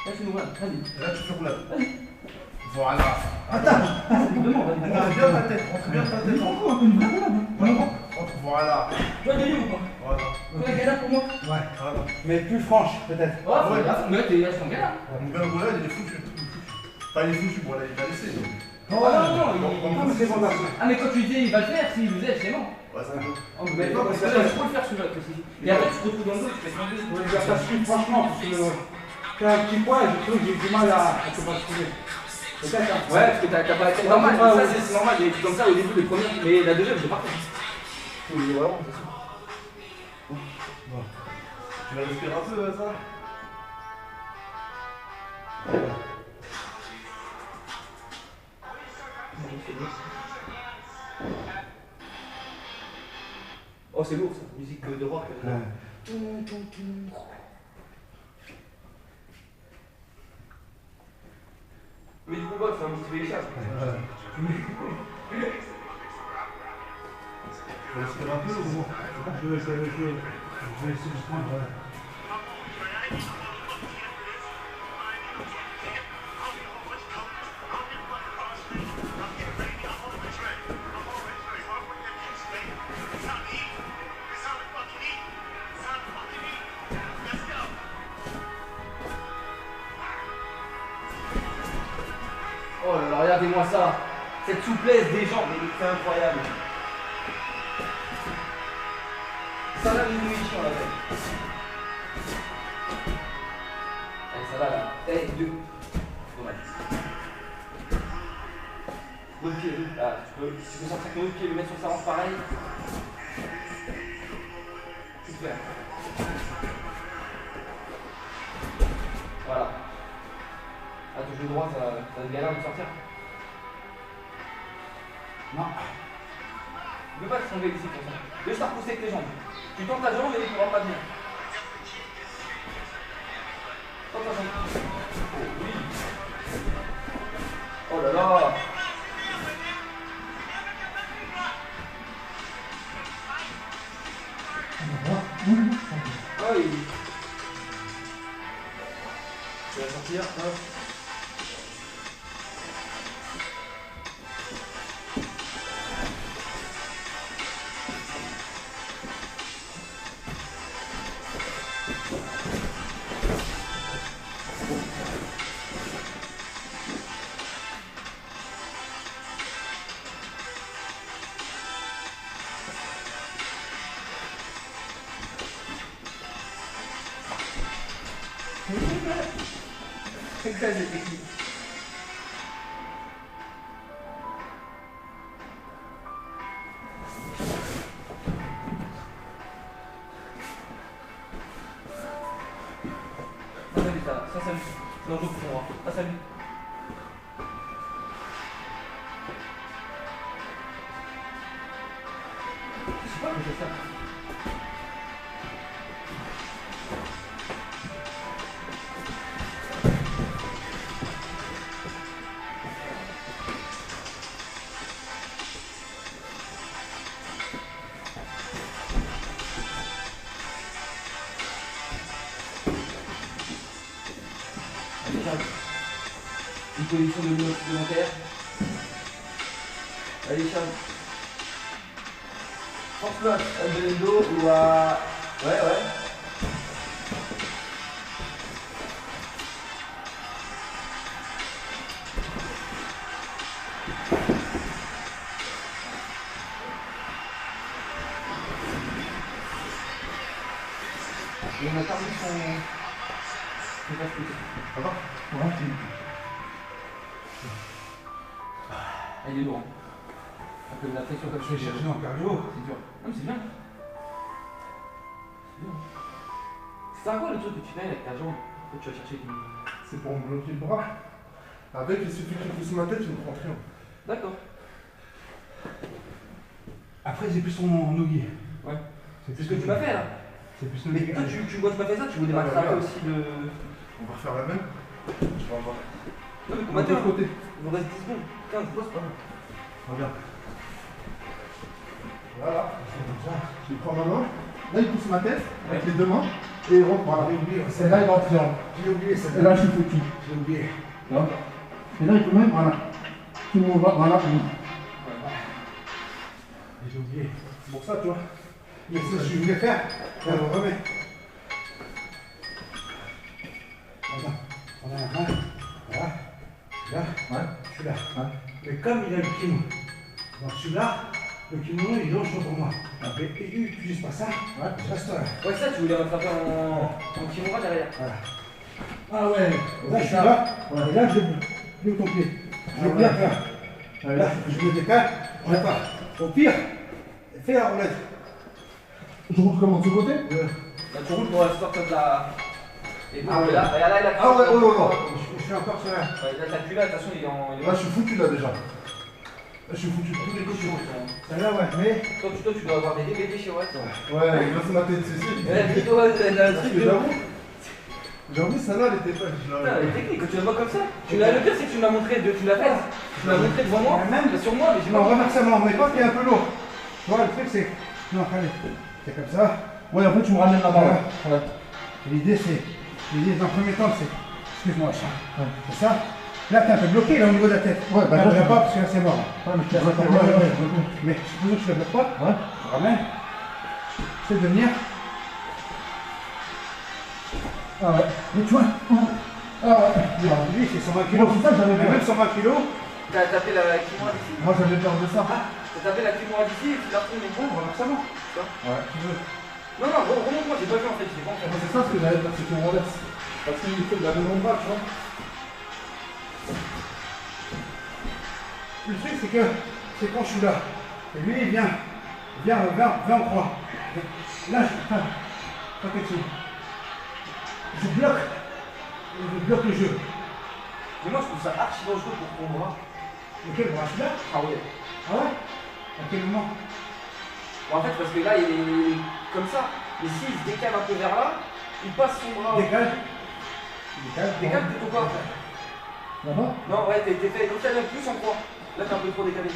Là, tu nous vois, vas-y. Et là, tu fais roulade. Voilà. Attends, vraiment, vas-y. Rentre bien ta tête. Voilà. Tu vois, délire ou pas? Voilà. Tu vois, galère pour moi? Ouais. Voilà. Mais plus franche, peut-être. Oh, ouais, là, mais t'es là, c'est en galère. Mon gars, roulade, il est foutu. Enfin, il est foutu, voilà, il va laisser. Non, non, mais c'est bon, d'accord. Ah, mais quand tu dis il va le faire, s'il vous aide, c'est bon. Ouais, c'est bon. Oh, mais non, parce que là, il faut le faire celui-là, aussi. Et après, tu te retrouves dans le dos, tu fais tomber. Je vais faire ça franchement, parce que c'est un petit poids et je trouve que j'ai du mal à te trouver. Peut-être, hein. Ouais, parce que t'as pas été normal, ça c'est normal, il est comme ça au début, les premières, mais la deuxième, c'est parfait. Oui, vraiment, c'est ça. Tu vas respirer un peu, ça? Oh, c'est lourd ça, musique de rock. Ouais. Mais du coup, bah, tu fais un petit vélissage. Tu vas respirer un peu ou bon? Je vais essayer de prendre. Oh là là, regardez-moi ça. Cette souplesse des jambes, c'est incroyable. Ça là, l'inuition là. Allez, ça va là. Eh, deux. Dommage. L'autre pied, là, tu peux sortir ton autre pied, le mettre sur sa hanche pareil. Tu Super. Voilà. Ah, ton genou droit, ça te galère de sortir. Non. Ne peux pas te tomber ici pour ça. Juste à repousser avec tes jambes. Tu tends ta jambe et il ne pourra pas venir. Tends ta jambe. Oh oui. Oh là là. Ah oui. Tu vas sortir, hop. C'est très technique. Ça s'allume. C'est dangereux pour moi. Ça s'allume. Je sais pas comment c'est ça. Une position de mur supplémentaire. Allez, Charles. Force-le à Belendo ou à... Ouais. Et on a perdu son... Ça va? Ouais. Il est lourd. Un peu de la pression comme Je vais chercher en cardio. C'est dur. Non, mais c'est bien. C'est bien. C'est quoi le truc que tu fais avec ta jambe? Pourquoi tu vas chercher une... C'est pour me bloquer le bras. Avec, il suffit que je pousse ma tête, je me prends rien. D'accord. Après, j'ai plus son noguier. Ouais. C'est ce que tu m'as fait là. C'est plus Mais toi, quand tu m'as fait ça, tu voulais m'attraper aussi de... On va refaire la même. Je vais avoir. Non, mais De combattant, l'autre côté. il vous reste 10 secondes. 15, c'est pas mal. Regarde. Voilà. Je prends ma main. Là, il pousse ma tête avec les deux mains. Et il rentre. Voilà. C'est là, il va en triangle. J'ai oublié cette. Et là, je suis foutu. J'ai oublié. Là. Et là, il peut même, voilà. Tout le monde va, voilà. J'ai oublié. C'est pour ça, tu vois. Mais c'est ce que je voulais faire. On le remet. Voilà. Voilà. Voilà. Là. Ouais. Je suis là. Ouais. Mais comme il a le kimono, donc celui-là, le kimono, il longe contre moi. Et il n'utilise pas ça. Ouais. Je reste là. Ouais, ça, tu voulais m'attraper en kimura derrière. Voilà. Ah ouais. Là, je suis là. Ouais. Et là, je ton pied. Je Ah ouais. bien faire. Là, je me décale. Je repars. Au pire, fais la roulette. Je roule comment de ce côté? Là, tu roules pour sortir de la... Et là, là, là, Ah ouais, oh là là. Je suis encore sur la... Ouais, là, t'as plus là, de toute façon, il est en... Là, je suis foutu là déjà. Là, je suis foutu de tous les côtés. Celle-là, ouais, mais... Toi, tu dois avoir des DVD chez Watt. Ouais, il va se mater de ceci. La vidéo, c'est un truc de... J'avoue, celle-là, elle était pas. Putain, elle est technique, quand tu la vois comme ça. Le pire, c'est que tu me l'as montré, tu l'as fait. Tu l'as montré devant moi, Même sur moi, mais j'ai Non, pas... remerciement, mais pas qu'il est un peu lourd. Tu vois, le truc, c'est... Non, allez, c'est comme ça. Ouais, en fait, tu me ramènes la barre. Voilà. Et l'idée, c'est... L'idée, dans le premier temps, c'est... Excuse-moi, ça. Ouais. C'est ça. Là, t'es un peu bloqué, là, au niveau de la tête. Ouais, bah là, je ne pas, parce que là, c'est mort. Ouais, mais je te mais supposons que je ne la bloque pas. Ouais. Je ramène. C'est de venir. Ah ouais. Mais tu vois. Ah ouais. Lui, c'est 120 kg. C'est ça, j'avais même 120 kg. T'as tapé la kimura d'ici. Moi, j'avais peur de ça. T'as tapé la kimura d'ici et tu l'as retourné. Bon, remerciement. Ouais, tu veux. Non, remonte-moi, j'ai pas vu en fait, j'ai pas en fait. C'est ça ce que j'allais faire, c'est qu'on renverse. Parce qu'il faut de la même endroit, tu vois. Le truc, c'est quand je suis là. Et lui, il vient en croix. Là, Toi, t'es dessus. Je bloque le jeu. Mais moi, je trouve ça archi dangereux pour ton bras. Lequel bras, celui-là? Ah ouais. Ah ouais? À quel moment? Bon, en fait, parce que là, il est comme ça. Mais s'il se décale un peu vers là, il passe son bras. Décale. Décale plutôt pas. Là-bas? Non, ouais, t'es fait. Donc, t'as plus en croix. Là, t'es un peu trop décalé.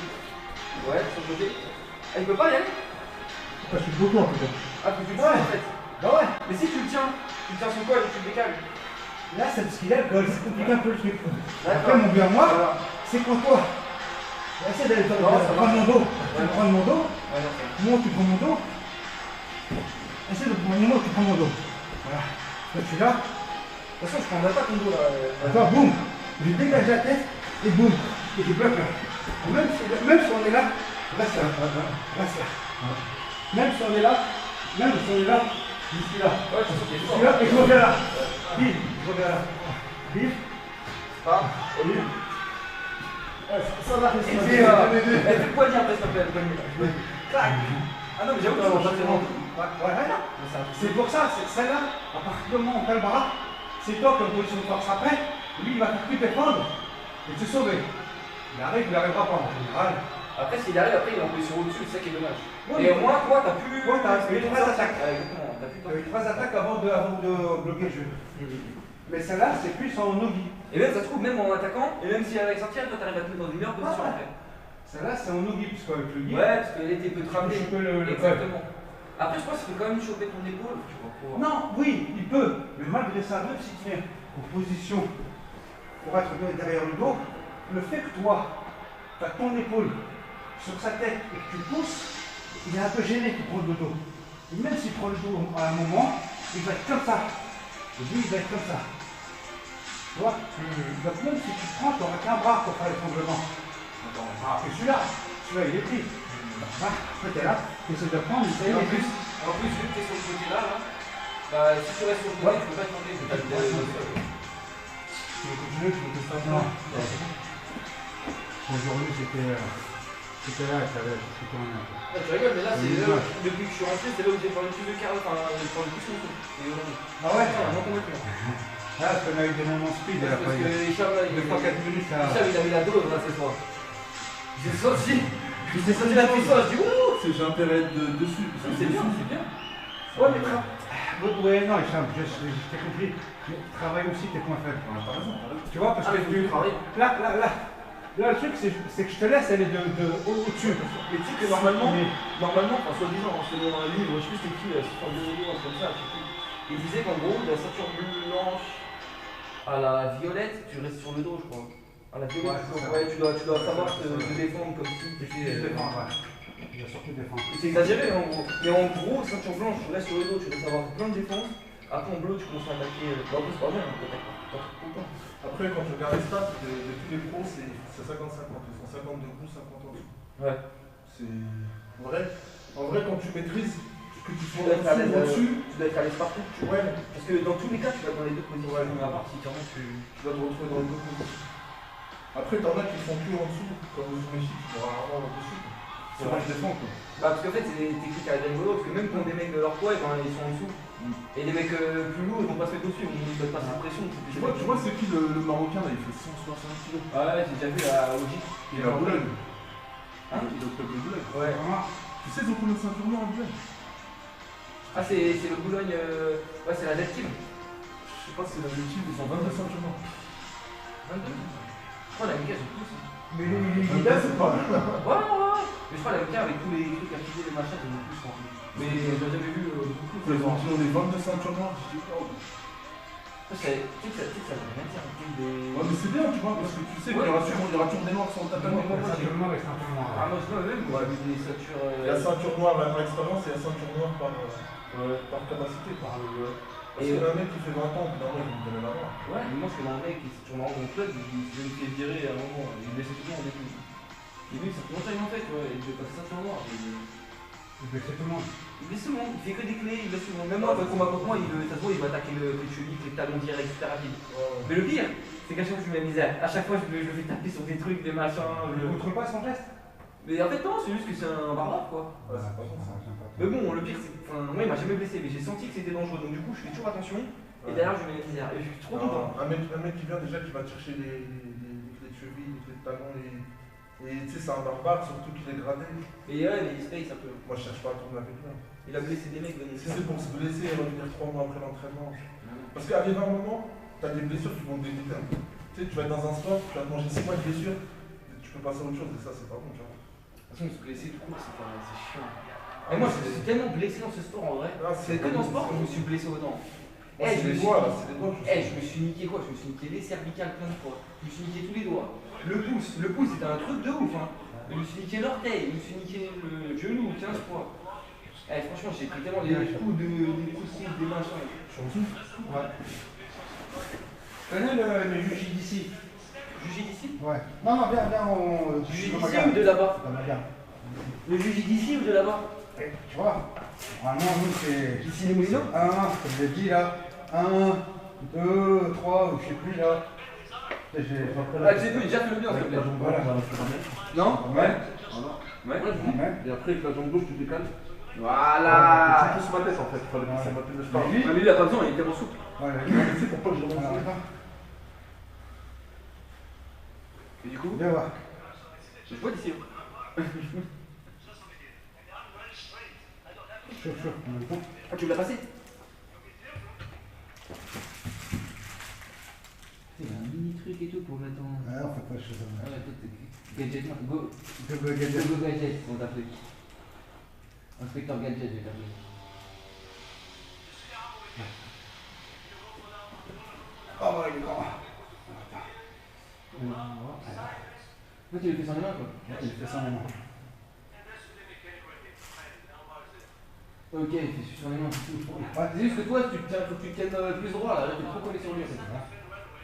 Ouais, sur le côté. Ah, il peut pas y aller? Je suis beaucoup en tout cas. Ah, faut que tu le tiens en fait. Bah ouais. Mais si tu le tiens son col et tu le décales. Là, c'est parce qu'il a le col, ça complique un peu le truc. Après, D'accord. mon bien, moi, Voilà. c'est quand toi, essaie d'aller Non, ça prendre mon dos. Tu Ouais. prends mon dos, Ouais, non, c'est moi, tu prends mon dos. Essaie de prendre mon dos, tu prends mon dos. Voilà. Là, tu es là. De toute façon, je prendrai pas ton dos là. Attends, boum. Je dégage la tête et boum. Et je bloque là. Même si on est là, reste là. Reste là. Même si on est là, je suis là. Ouais, je suis Je suis là et je reviens là. Bim, je reviens là. Bim. Ah, Bim. Ça va, et puis, fais le poignet après, s'il te plaît, le poignet. Clac. Ah non, mais j'avoue que ça va pas très longtemps. Voilà. C'est pour ça, c'est celle-là, à partir du moment où on fait le bras, c'est toi qui as une position de force après, lui il va faire plus défendre et te sauver. Il arrivera pas en général. Après, s'il arrive, après, il est en position au-dessus, c'est ça qui est dommage. Ouais, Et au moins, toi, t'as plus. Toi, t'as eu 3 attaques. Ouais, exactement, t'as plus Tu as eu 3 attaques avant de bloquer le jeu. Mais celle-là, c'est plus en nogi. Et même, ça se trouve, même en attaquant, et même si avec sortir, toi, t'arrives à te mettre dans une meilleure position après. Celle-là, c'est en nogi, parce qu'avec le guide, Ouais, parce que l'été peut te ramener. choper le col. Exactement. Après, je pense qu'il faut quand même choper ton épaule. Tu vois, pour... Non, oui, il peut. Mais malgré ça, même si tu es en position pour être derrière le dos, le fait que toi, tu as ton épaule sur sa tête et que tu pousses, il est un peu gêné qu'il prenne le dos. Et même s'il prend le dos à un moment, il va être comme ça. Et lui, il va être comme ça. Tu vois? Donc même si tu prends, tu n'auras qu'un bras pour faire l'étranglement. Ah, que celui-là, il est pris. Après, t'es là, tu essaies de prendre, il Et en est plus, vu que t'es sur le côté là, bah, si tu restes sur le côté, tu peux pas tourner, tu peux pas te Tu veux continuer, tu veux tester un peu? Non. Aujourd'hui, c'était là, tu avais tourné un peu. Tu rigoles, mais là, c'est depuis que je suis rentré, c'est là où j'ai parlé le plus de carreau, enfin, j'ai parlé le plus de tout. Et aujourd'hui. Ah ouais? Non, complètement. Ah, parce qu'on a eu des moments speed, elle a Parce pas eu. que Hicham, là, il 2 fois 4 minutes, ça. Hicham, il a mis la dose là ce soir. J'ai sorti la puissance, je dis ouh! J'ai intérêt à être dessus. C'est bien, c'est bien. Ouais, mais ouais, non, Hicham, j'ai compris. Mais travaille aussi tes points faibles. T'as raison, t'as raison. Tu vois, parce Ah, que mais faut que tu travailles. là, le truc, c'est que je te laisse aller au-dessus. Mais tu sais que normalement, enfin, soi-disant, selon un livre, je sais plus c'est qui, sur le vidéo, comme ça, je sais plus. Il disait qu'en gros, de la ceinture blanche à la violette, tu restes sur le dos, je crois. À la violette, ouais, tu dois savoir te défendre comme si tu étais. Il va surtout défendre. C'est exagéré, en gros. Mais en gros, ceinture blanche, tu restes sur le dos, tu dois savoir plein de défense. Après, en bleu, tu commences à attaquer. Bah, en plus, c'est pas bien, t'attaques pas tout le temps. Après, quand tu regardes les stats de tous les pros, c'est 50-50. Ils font 50 de coup, 50 en dessous. Ouais. C'est. En vrai, quand tu maîtrises, que tu Tu sois dois être à l'aise au-dessus, tu dois être à l'aise partout. ouais, Parce que dans tous les cas, tu vas être dans les deux positions. Ouais. À part si clairement tu. tu vas te retrouver dans les deux positions. Après, t'en as qui font que en dessous, comme aux Mexique, tu pourras rarement au-dessus. C'est moi, je défends quoi. Bah, parce qu'en fait, c'est des techniques à la Django, parce que même quand des mecs de leur poids, ben, ils sont en dessous. Et les mecs plus lourds, ils vont pas se mettre au-dessus, ils ne mettent pas cette pression. Tu vois c'est qui le Marocain là? Il fait 160 kg. Ah ouais, j'ai déjà vu à Ogic. Il est à Boulogne. Hein? Il est au club de Boulogne. Ouais. Tu sais, ils ont combien de ceintures noires à Boulogne? Ah, c'est le Boulogne. Ouais, c'est la Death Team. Je sais pas si c'est la même team, ils ont 22 ceintures noires. 22. Je crois l'Américain, j'ai plus. Mais Là, c'est pas mal. Ouais. Mais je crois l'Américain avec tous les trucs à filer, les machins, j'ai plus en plus. Mais j'ai jamais vu beaucoup. Ils ont des 22 ceintures noires. Je dis, oh. Tu sais que ça veut rien dire. Ouais, mais c'est bien, tu vois, parce que tu sais qu'il y aura toujours des noirs sur le tatami. Ah, moi, je vois même, moi, avec des ceintures. Il y a ceinture noire par expérience et il y a ceinture noire par capacité. Parce qu'il y a un mec qui fait 20 ans, puis normalement, il me donne la noire. Ouais, mais moi, je connais un mec qui est sur mon club, il se fait virer à un moment, il me laissait tout le monde en écoute. Et lui, ça fait longtemps qu'il en fait, tu vois, et il devait passer ceinture noire. Il blesse tout le monde. Il blesse tout le monde, il fait que des clés, il blesse tout le monde. Même moi, quand il combat contre moi, ça se voit, il va attaquer les chevilles, les talons directs, etc. rapide. Mais le pire, c'est qu'à chaque fois que je mets la misère, à chaque fois je le fais taper sur des trucs, des machins. Il ne contrôle pas son geste. Mais en fait, non, c'est juste que c'est un barbare quoi. Ouais, c'est pas bon ça. Mais bon, le pire, c'est. Enfin, moi, il m'a jamais blessé, mais j'ai senti que c'était dangereux. Donc, du coup, je fais toujours attention. Et derrière, je mets les misères. Et je suis trop content. Un mec qui vient déjà, qui va te chercher les clés de cheville, les clés de talon, et tu sais, c'est un barbare, surtout qu'il est gradé. Et ouais, mais il space un peu. Moi, je cherche pas à tourner avec lui. Il a blessé des mecs de mon Si c'est pour se blesser et revenir 3 mois après l'entraînement. Parce qu'arrive un moment, tu as des blessures qui vont te dégoûter. Tu sais, tu vas être dans un sport, tu vas te manger 6 mois de blessures, tu peux passer à autre chose, et ça, c'est pas bon, tu vois. De toute façon, se blesser tout court, c'est chiant. Et moi, je suis tellement blessé dans ce sport en vrai. C'est que dans ce sport que je me suis blessé autant. C'est les doigts, là, c'est les doigts. Je me suis niqué quoi? Je me suis niqué les cervicales plein de fois. Je me suis niqué tous les doigts. Le pouce c'était un truc de ouf. Hein. Je me suis niqué l'orteil, je me suis niqué le genou 15 fois. Franchement, j'ai pris tellement des coups de coups des machins. Ouais. Tu connais le juge d'ici? Juge d'ici? Ouais. Non, non, viens, on. Juge d'ici ou de là-bas? Dans ma gamme. Le juge d'ici ou de là-bas? Tu vois? Normalement, nous, c'est. Ici les Moulineaux? 1, comme je l'ai dit là. 1, 2, 3, ou je sais plus là. Tu sais plus, déjà fais le bien s'il te plaît. Voilà. Non? Ouais. Ouais. Et après, avec la jambe gauche, tu décales. Voilà! Tu pousses ma tête en fait, il fallait pousser ma tête de start. Mais lui il a pas besoin, il est tellement souple. Voilà. Tu sais pourquoi je remonte ça? Et du coup? Viens voir. Je vois d'ici. Chaud, en même temps. Ah, tu l'as passé? Il y a un mini truc et tout pour mettre en. Ouais, on fait pas de choses comme Ah ça. ouais, toi t'es. Gadget, go. Go gadget. Go gadget, on t'appelle. Inspecteur gadget, je vais t'appeler. Oh, ouais, il est grand. Toi tu le fais sans les mains quoi? Ouais, il fait ça maintenant. Ok, il fait sur les mains. Ouais. C'est juste que toi, faut que tu te tiennes plus droit là, t'es trop collé sur lui en fait.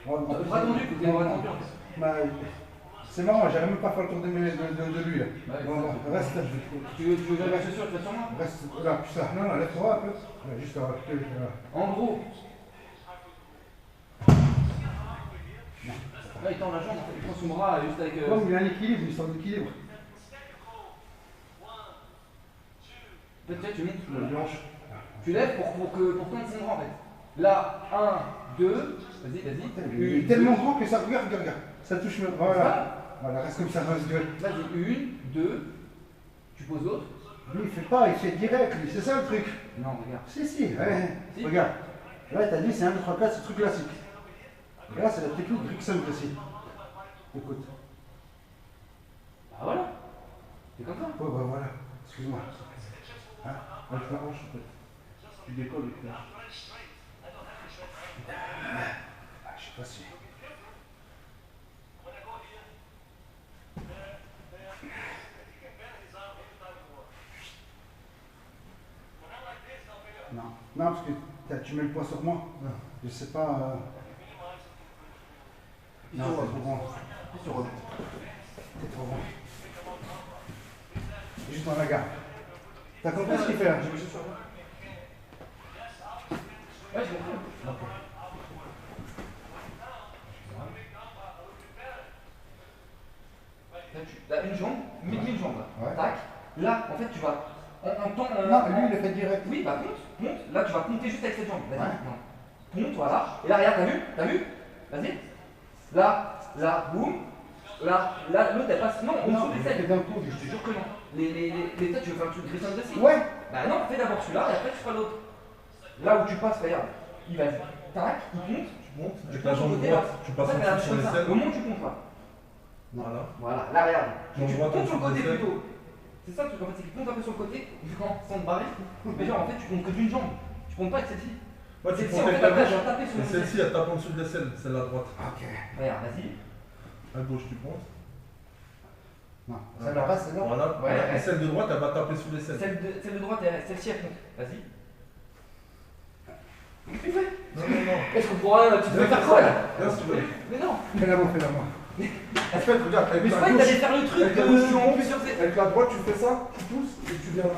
Ouais, Bras tendu, faut que t'aies bras tendu en fait. Bah, c'est marrant, j'arrive même pas à faire le tour de lui là. Ouais, Bon, reste là, Tu veux la chaussure, tu vas sur moi? reste là, plus ça. Non, non, lève-toi un peu. Là, juste là, là. En gros. Là, il tend la jambe, il prend son bras juste avec. Comme il a un équilibre, une sorte d'équilibre. Peut-être tu montes. La blanche. Tu lèves pour tendre son bras en fait. Là, 1, 2. Vas-y. Il est tellement grand que ça. Regarde. Ça touche même. Voilà. Voilà, reste comme ça, reste duel. Vas-y, 1, 2. Tu poses l'autre. Lui, il fait pas, il fait direct, lui, c'est ça le truc. Non, regarde. Si, ouais. Si. Regarde. Là, t'as dit c'est 1, 2, 3, 4, c'est le truc classique. Et là, c'est la technique Grigson aussi. Écoute. Bah voilà. C'est comme ça. Oh, bah voilà. Excuse-moi. Hein? Ouais, je m'arrange en fait. Tu décolles et puis. Ah, je sais pas si. Non, parce que tu mets le poids sur moi. Non. Je sais pas. Non, c'est trop grand. C'est trop grand. Juste dans la gare. T'as compris ce qu'il fait là? Ouais, je comprends. Là, une jambe, mets une jambe là. Ouais. Tac. Là, en fait, tu vas. Non, lui, il le fait direct. Oui, bah monte. Là, tu vas compter juste avec cette jambe. Vas-y. Ouais. Non. Monte, voilà. Et là, regarde, t'as vu? Vas-y. Là, boum. Là, l'autre, elle passe. Non, en Non, dessous il des fait selles. d'un coup. Je te jure que non. Les têtes, tu veux faire un truc Christian de Six? Ouais. Bah non, fais d'abord celui-là et après tu feras l'autre. Là où tu passes, regarde. Il va tac, il monte. Tu montes, Tu avec passes la sur le jambe côté là. droite, tu passes En fait, en dessous sur comme les ça. selles. Au moment où tu comptes là. Voilà. Voilà, là regarde. Jambe Tu droite, comptes sur le côté en dessous des plutôt. C'est ça le truc en fait, c'est qu'il compte un peu sur le côté, sans te barrer. Mais genre en fait tu comptes que d'une jambe. Tu comptes pas avec celle-ci. Ouais, tu Celle-ci en comptes fait avec la après je gauche. vais taper sur Et le celle-ci, elle tape en dessous de l'aisselle, celle-là à droite. Ok. Regarde, vas-y. À gauche, tu comptes. Non, ça le reste, c'est non? Voilà. Ouais, Et ouais. celle de droite, elle va taper sous l'aisselle. Celle de droite, celle-ci elle compte. Vas-y. Qu'est-ce que tu fais? Non. Est-ce qu'on pourra. Tu devais faire quoi là? Regarde si tu veux. Mais non. Fais-la moi. En fait, regarde, avec Mais je la croyais que t'allais gauche, faire le truc avec la gauche, tu en montes. plusieurs. Avec la droite, tu fais ça, tu pousses et tu viens là.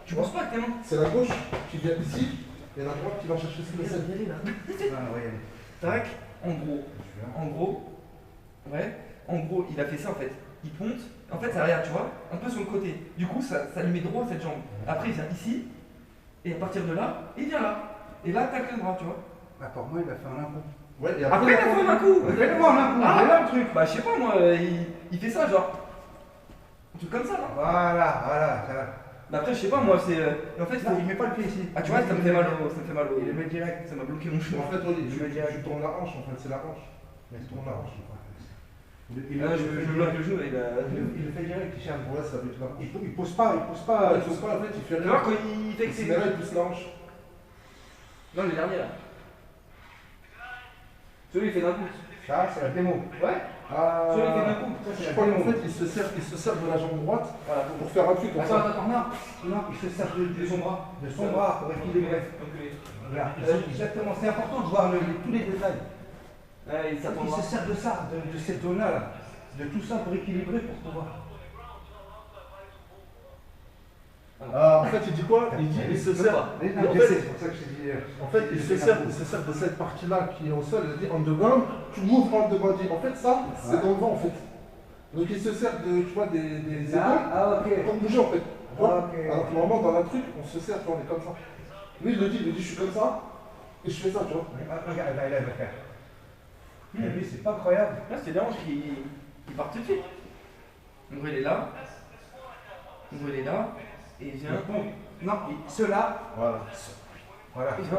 Tu penses pas avec tes mains? C'est la gauche qui vient ici et la droite qui va chercher sous l'aisselle. Ah, ouais, Tac, en gros, il a fait ça en fait. il ponte. En fait, ça regarde, tu vois, un peu sur le côté. Du coup, ça lui met droit cette jambe. Après, il vient ici, et à partir de là, il vient là. Et là, tac le bras, tu vois. Ah, pour moi, il a fait un coup. Ouais, et Après, il a fait un coup. Fais-le-moi un coup, Ah. c'est là le truc. Bah, je sais pas, moi, il fait ça, genre. Un truc comme ça, là. Voilà, ça va. Mais après, je sais pas, moi, c'est. En fait, Là, il met pas le pied ici. Ah, tu vois, ça me fait mal au. Il le met direct. Ça m'a bloqué mon cheveu. En fait, Oli, Je me dirais- tu tournes la hanche, en fait, c'est la hanche. Mais Tu tournes la hanche. Ah, je me bloque le genou et Il le fait direct, il cherche. Ouais, ça veut dire la hanche. Il pose pas, Il pousse pas, en fait, il fait Tu vois, rien. quand il fait que c'est. Mais là, il pousse la hanche. Non, le dernier là. Celui, il fait d'un coup. Ça, c'est la démo. Ouais. Celui, il fait d'un coup. Ça, c'est Je la crois qu'en démo. fait, il se sert de la jambe droite Voilà, pour faire un truc comme ça. Attends, non, il se sert de son bras. De son bras pour équilibrer. Regarde, exactement, c'est important de voir tous les détails. Ouais, il Il s'attendra. se sert de ça, de cette zone-là, là. De tout ça pour équilibrer, pour pouvoir. Ah, en fait, il dit quoi? Il dit, il se sert. Non, En je fait, sais, c'est pour ça que je t'ai dit. En fait, il se sert de cette partie-là qui est au sol, il dit on demande, tu m'ouvres en demande. En fait, ça, c'est dans le vent en fait. Donc il se sert de, tu vois, des épaules Ok. pour bouger en fait. Tu vois. Ok. Alors que normalement, dans un truc, on se sert, tu vois, on est comme ça. Lui, il dit, je suis comme ça, et je fais ça, tu vois. Regarde, là, il va faire. Lui, c'est pas incroyable. Là, c'est des hanches qui partent tout de suite. En gros, il est là. En gros, il est là. Et il vient. Non, ceux-là, Voilà. voilà. Il vient.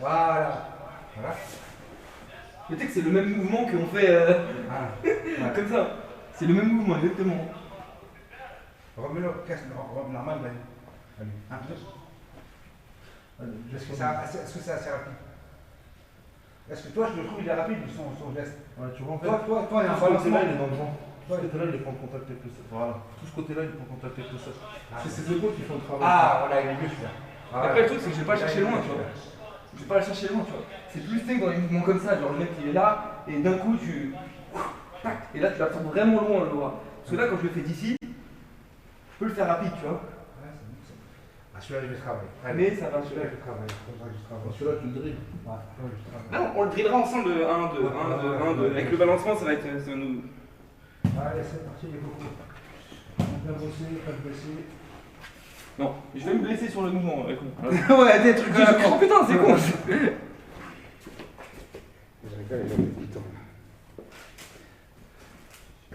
Voilà. Voilà. Le sais que c'est le même mouvement qu'on fait Voilà. comme ça. C'est le même mouvement, exactement. Remets-le, casse le normal, vas-y. Allez. Un peu. Est-ce que c'est assez rapide? Est-ce que toi, je le trouve, il est rapide, son geste? Ouais, tu vois, en fait, Toi, il y a un tout ce balancement. côté-là, il est dans le vent. Tout ce côté-là, il est en contact avec le sol. Voilà. Tout ce côté-là, il est en contact avec le sol. C'est ses épaules qui font le travail. Ah, voilà, il est mieux, celui-là. Après, le truc, c'est que je vais pas le chercher loin, tu vois. Je vais pas le chercher loin, tu vois. C'est plus fait dans les mouvements comme ça, genre le mec il est là, et d'un coup tu. Tac, et là tu l'absorbes vraiment loin le doigt. Parce que là, quand je le fais d'ici, je peux le faire rapide, tu vois. Ah, celui-là, je vais travailler. Mais ça va, Celui-là, je travaille. Faudra que je travaille. Celui-là, tu le drilles. Ouais, faudra que je travaille. Non, on le drillera ensemble de 1, 2, 1, 2, 1, 2. Avec le balancement, ça va être. Ça va nous. Allez, c'est parti, les cocos. On a bien bossé, pas de blessé. Non, je vais me blesser sur le mouvement, con. Ouais, des trucs Oh putain, c'est con! Je rigole, il a qui tourne.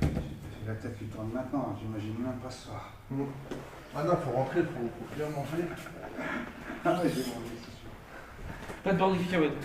J'ai la tête qui tourne maintenant, j'imagine même pas ce soir. Ah non, faut rentrer, faut bien manger. Ah ouais, j'ai mangé, c'est sûr. Pas de beurre de cacahuète.